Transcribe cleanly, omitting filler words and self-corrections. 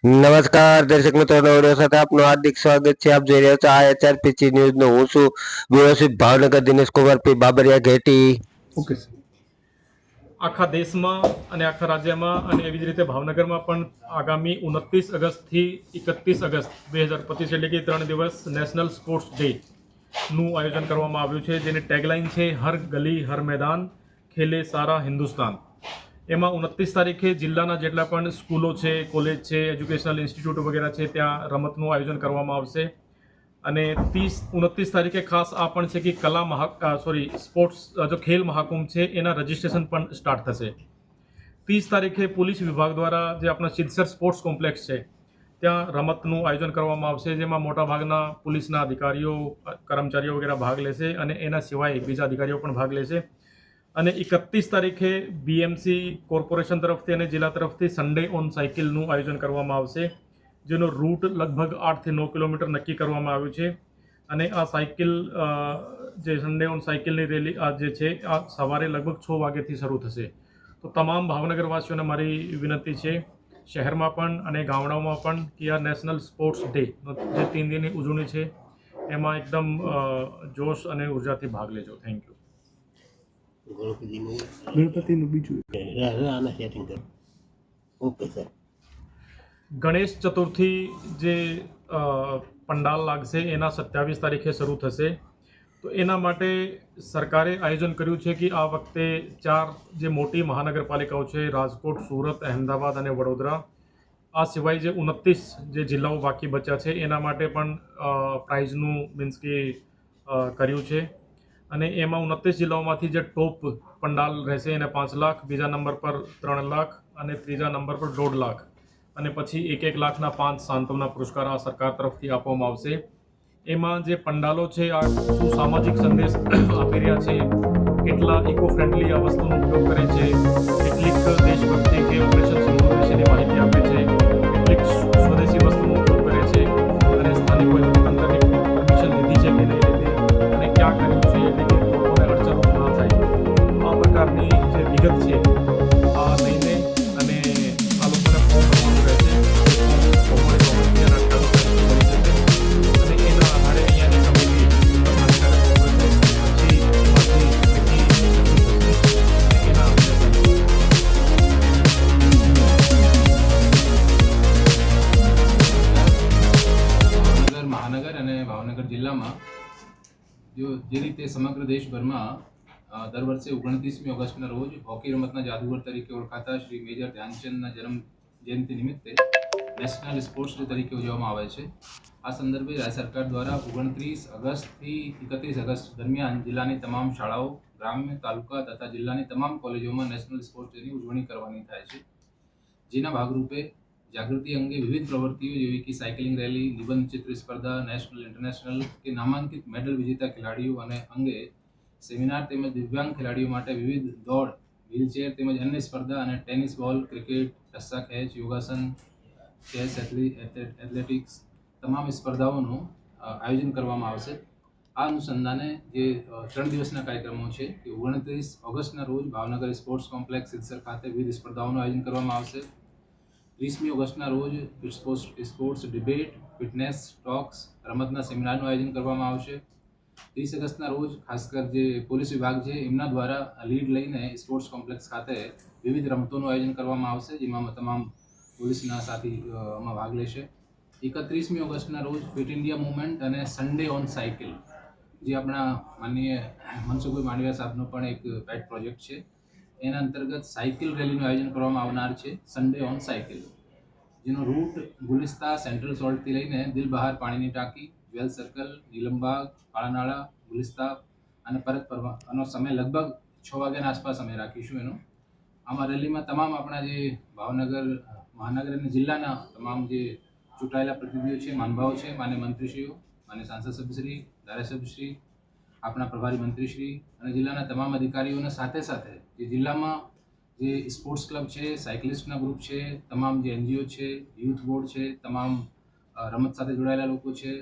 નમસ્કાર દર્શક મિત્રો, નવડિયો સાથે આપનું હાર્દિક સ્વાગત છે. આપ જોઈ રહ્યા છો આ HRPC ન્યૂઝનો. હું છું વ્યવસ્થિત Bhavnagar Dinesh Kumar P Babariya Gheti. Okay sir. આખા દેશમાં અને આખા રાજ્યમાં અને એવી જ રીતે ભાવનગરમાં પણ આગામી 29 ઓગસ્ટથી 31 ઓગસ્ટ 2025 એટલે કે 3 દિવસ નેશનલ સ્પોર્ટ્સ ડેનું આયોજન કરવામાં આવ્યું છે, જેની ટેગલાઇન છે હર ગલી હર મેદાન ખેલે સારા હિન્દુસ્તાન. એમાં 29 તારીખે જિલ્લાના જેટલા પણ સ્કૂલો છે, કોલેજ છે, એજ્યુકેશનલ ઇન્સ્ટિટ્યૂટ વગેરે છે, ત્યાં રમતનું આયોજન કરવામાં આવશે. અને 29 તારીખે ખાસ આ પણ છે કે સ્પોર્ટ્સ જો ખેલ મહાકુંભ છે એના રજિસ્ટ્રેશન પણ સ્ટાર્ટ થશે. 30 તારીખે પોલીસ વિભાગ દ્વારા જે આપણા સિદ્ધસર સ્પોર્ટ્સ કોમ્પ્લેક્સ છે ત્યાં રમતનું આયોજન કરવામાં આવશે, જેમાં મોટાભાગના પોલીસના અધિકારીઓ, કર્મચારીઓ વગેરે ભાગ લેશે અને એના સિવાય બીજા અધિકારીઓ પણ ભાગ લેશે. અને 31 તારીખે BMC કોર્પોરેશન તરફથી અને જિલ્લા તરફથી સન્ડે ઓન સાયકલનું આયોજન કરવામાં આવશે, જેનો રૂટ લગભગ 8 થી 9 કિલોમીટર નક્કી કરવામાં આવ્યું છે. અને આ સાયકલ જે સન્ડે ઓન સાયકલની રેલી આ જે છે આ સવારે લગભગ 6 વાગ્યાથી શરૂ થશે. તો તમામ ભાવનગરવાસીઓને મારી વિનંતી છે, શહેરમાં પણ અને ગામડાઓમાં પણ, કે આ નેશનલ સ્પોર્ટ્સ ડે જે 3 દિનની ઉજવણી છે એમાં એકદમ જોશ અને ઉર્જાથી ભાગ લેજો. Thank you. ગણપતિનું બીજું ઓકે સર. ગણેશ ચતુર્થી જે પંડાલ લાગશે એના 27 તારીખે શરૂ થશે. તો એના માટે સરકારે આયોજન કર્યું છે કે આ વખતે 4 જે મોટી મહાનગરપાલિકાઓ છે, રાજકોટ, સુરત, અહેમદાબાદ અને વડોદરા, આ સિવાય જે 29 જે જિલ્લાઓ બાકી બચ્યા છે એના માટે પણ પ્રાઇઝનું મીન્સ કે કર્યું છે. અને એમાં 29 જિલ્લાઓમાંથી જે ટોપ પંડાલ રહેશે એને 5 લાખ, બીજા નંબર પર 3 લાખ અને ત્રીજા નંબર પર 1.5 લાખ, અને પછી 1 લાખના 5 સાંત્વના પુરસ્કાર આ સરકાર તરફથી આપવામાં આવશે. એમાં જે પંડાલો છે આ શું સામાજિક સંદેશ આપી રહ્યા છે, કેટલા ઇકો ફ્રેન્ડલી આ વસ્તુનો ઉપયોગ કરે છે, કેટલીક દેશભક્તિ કે ઓપરેશન સિંદૂર વિશેની માહિતી આપે છે, કેટલીક સ્વદેશી વસ્તુનો ઉપયોગ કરે છે, અને સ્થાનિકોએ તંત્રની પરમિશન લીધી છે કે નહીં લીધી, અને ક્યાં કર્યું છે, એટલે કે લોકોને અડચણો ના થાય. આ પ્રકારની જે વિગત છે આ લઈને અને આ લોકોને ફોન કરવાનું રહેશે. મહાનગર અને ભાવનગર જિલ્લામાં જે રીતે સમગ્ર દેશભરમાં દર વર્ષે 29મી ઓગસ્ટના રોજ હોકી રમતના જાદુગર તરીકે ઓળખાતા શ્રી મેજર ધ્યાનચંદના જન્મ જયંતિ નિમિત્તે નેશનલ સ્પોર્ટ્સ ડે તરીકે ઉજવવામાં આવે છે. આ સંદર્ભે રાજ્ય સરકાર દ્વારા 29 ઓગસ્ટથી 31 ઓગસ્ટ દરમિયાન જિલ્લાની તમામ શાળાઓ, ગ્રામ્ય, તાલુકા તથા જિલ્લાની તમામ કોલેજોમાં નેશનલ સ્પોર્ટ્સ ડેની ઉજવણી કરવાની થાય છે. જેના ભાગરૂપે જાગૃતિ અંગે વિવિધ પ્રવૃત્તિઓ જેવી કે સાયકલિંગ રેલી, નિબંધ ચિત્ર સ્પર્ધા, નેશનલ, ઇન્ટરનેશનલ કે નામાંકિત મેડલ વિજેતા ખેલાડીઓ અને અંગે સેમિનાર તેમજ દિવ્યાંગ ખેલાડીઓ માટે વિવિધ દોડ, વ્હીલચેર તેમજ અન્ય સ્પર્ધા અને ટેનિસ બોલ, ક્રિકેટ, રસ્સા ખેંચ, યોગાસન, ચેસ, એથ્લેટિક્સ તમામ સ્પર્ધાઓનું આયોજન કરવામાં આવશે. આ અનુસંધાને જે 3 દિવસના કાર્યક્રમો છે કે 29 ઓગસ્ટના રોજ ભાવનગર સ્પોર્ટ્સ કોમ્પ્લેક્સ સિદ્ધસર ખાતે વિવિધ સ્પર્ધાઓનું આયોજન કરવામાં આવશે. 30મી ઓગસ્ટના રોજ સ્પોર્ટ્સ ડિબેટ, ફિટનેસ ટોક્સ, રમતના સેમિનારનું આયોજન કરવામાં આવશે. 30 ઓગસ્ટના રોજ ખાસ કર જે પોલીસ વિભાગ છે એમના દ્વારા લીડ લઈને સ્પોર્ટ્સ કોમ્પ્લેક્સ ખાતે વિવિધ રમતોનું આયોજન કરવામાં આવશે, જેમાં તમામ પોલીસના સાથીમાં ભાગ લેશે. 31મી ઓગસ્ટના રોજ ફિટ ઇન્ડિયા મુવમેન્ટ અને સન્ડે ઓન સાયકલ, જે આપણા માનનીય મનસુખભાઈ માંડવિયા સાહેબનો પણ એક પેટ પ્રોજેક્ટ છે, એના અંતર્ગત સાયકલ રેલીનું આયોજન કરવામાં આવનાર છે, સન્ડે ઓન સાયકલ, જેનો રૂટ ગુલિસ્તા સેન્ટ્રલ સોલ્ટથી લઈને દિલ બહાર પાણીની ટાંકી, જ્વેલ સર્કલ, નીલમબાગ, કાળાનાળા, ગુલિસ્તા અને પરત ફરવા. આનો સમય લગભગ 6 વાગ્યાના આસપાસ અમે રાખીશું એનો. આમાં રેલીમાં તમામ આપણા જે ભાવનગર મહાનગર અને જિલ્લાના તમામ જે ચૂંટાયેલા પ્રતિનિધિઓ છે, માનભાવો છે, માન્ય મંત્રીશ્રીઓ, માન્ય સાંસદ સભ્યશ્રી, ધારાસભ્યશ્રી, આપણા પ્રભારી મંત્રીશ્રી અને જિલ્લાના તમામ અધિકારીઓના સાથે સાથે જે જિલ્લામાં જે સ્પોર્ટ્સ ક્લબ છે, સાયકલિસ્ટના ગ્રુપ છે, તમામ જે NGO છે, યુથ બોર્ડ છે, તમામ રમત સાથે જોડાયેલા લોકો છે,